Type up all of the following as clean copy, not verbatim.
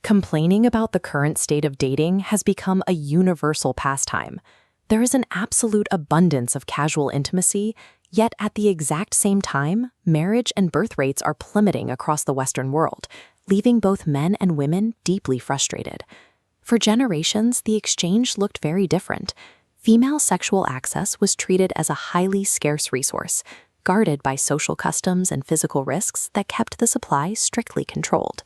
Complaining about the current state of dating has become a universal pastime. There is an absolute abundance of casual intimacy, yet at the exact same time, marriage and birth rates are plummeting across the Western world, leaving both men and women deeply frustrated. For generations, the exchange looked very different. Female sexual access was treated as a highly scarce resource, guarded by social customs and physical risks that kept the supply strictly controlled.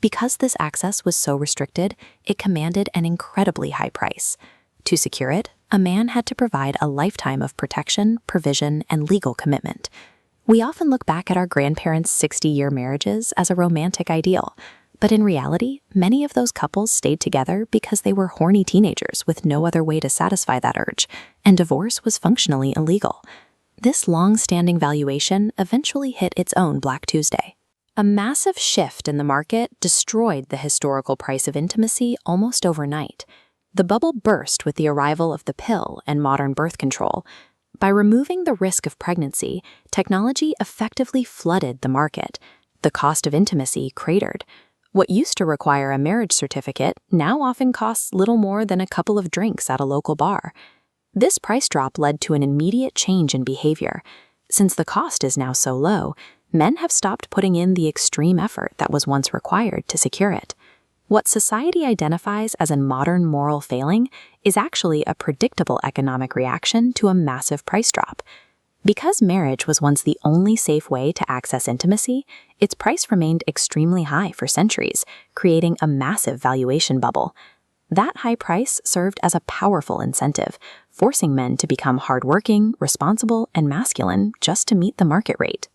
Because this access was so restricted, it commanded an incredibly high price. To secure it, a man had to provide a lifetime of protection, provision, and legal commitment. We often look back at our grandparents' 60-year marriages as a romantic ideal, but in reality, many of those couples stayed together because they were horny teenagers with no other way to satisfy that urge, and divorce was functionally illegal. This long-standing valuation eventually hit its own Black Tuesday. A massive shift in the market destroyed the historical price of intimacy almost overnight. The bubble burst with the arrival of the pill and modern birth control. By removing the risk of pregnancy, technology effectively flooded the market. The cost of intimacy cratered. What used to require a marriage certificate now often costs little more than a couple of drinks at a local bar. This price drop led to an immediate change in behavior. Since the cost is now so low, men have stopped putting in the extreme effort that was once required to secure it. What society identifies as a modern moral failing is actually a predictable economic reaction to a massive price drop. Because marriage was once the only safe way to access intimacy, its price remained extremely high for centuries, creating a massive valuation bubble. That high price served as a powerful incentive, forcing men to become hardworking, responsible, and masculine just to meet the market rate.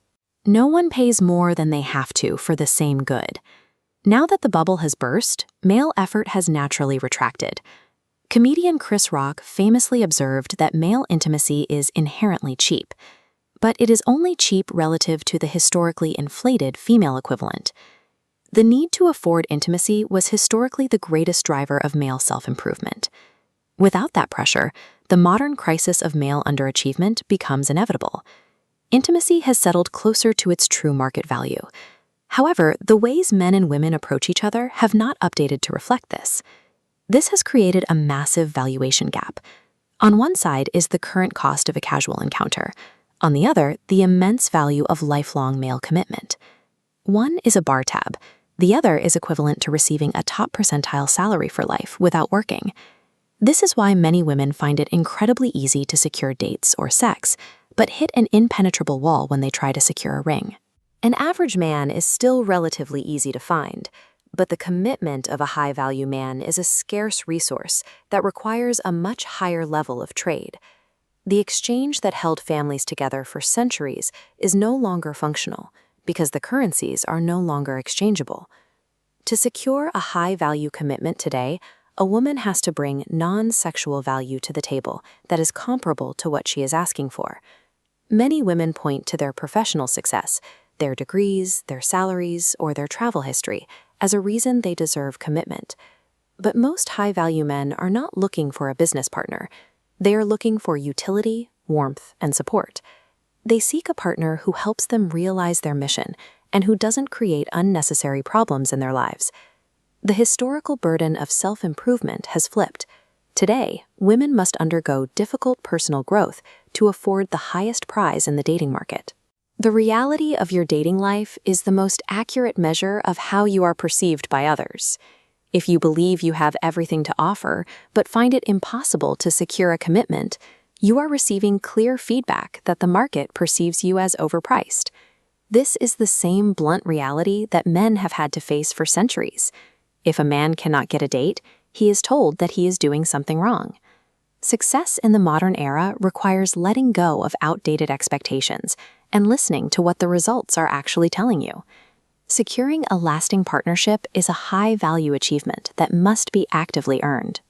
No one pays more than they have to for the same good. Now that the bubble has burst, male effort has naturally retracted. Comedian Chris Rock famously observed that male intimacy is inherently cheap, but it is only cheap relative to the historically inflated female equivalent. The need to afford intimacy was historically the greatest driver of male self-improvement. Without that pressure, the modern crisis of male underachievement becomes inevitable. Intimacy has settled closer to its true market value. However, the ways men and women approach each other have not updated to reflect this. This has created a massive valuation gap. On one side is the current cost of a casual encounter. On the other, the immense value of lifelong male commitment. One is a bar tab. The other is equivalent to receiving a top percentile salary for life without working. This is why many women find it incredibly easy to secure dates or sex, but hit an impenetrable wall when they try to secure a ring. An average man is still relatively easy to find, but the commitment of a high-value man is a scarce resource that requires a much higher level of trade. The exchange that held families together for centuries is no longer functional because the currencies are no longer exchangeable. To secure a high-value commitment today, a woman has to bring non-sexual value to the table that is comparable to what she is asking for. Many women point to their professional success, their degrees, their salaries, or their travel history as a reason they deserve commitment. But most high-value men are not looking for a business partner. They are looking for utility, warmth, and support. They seek a partner who helps them realize their mission and who doesn't create unnecessary problems in their lives. The historical burden of self-improvement has flipped. Today, women must undergo difficult personal growth to afford the highest prize in the dating market. The reality of your dating life is the most accurate measure of how you are perceived by others. If you believe you have everything to offer, but find it impossible to secure a commitment, you are receiving clear feedback that the market perceives you as overpriced. This is the same blunt reality that men have had to face for centuries. If a man cannot get a date, he is told that he is doing something wrong. Success in the modern era requires letting go of outdated expectations and listening to what the results are actually telling you. Securing a lasting partnership is a high-value achievement that must be actively earned.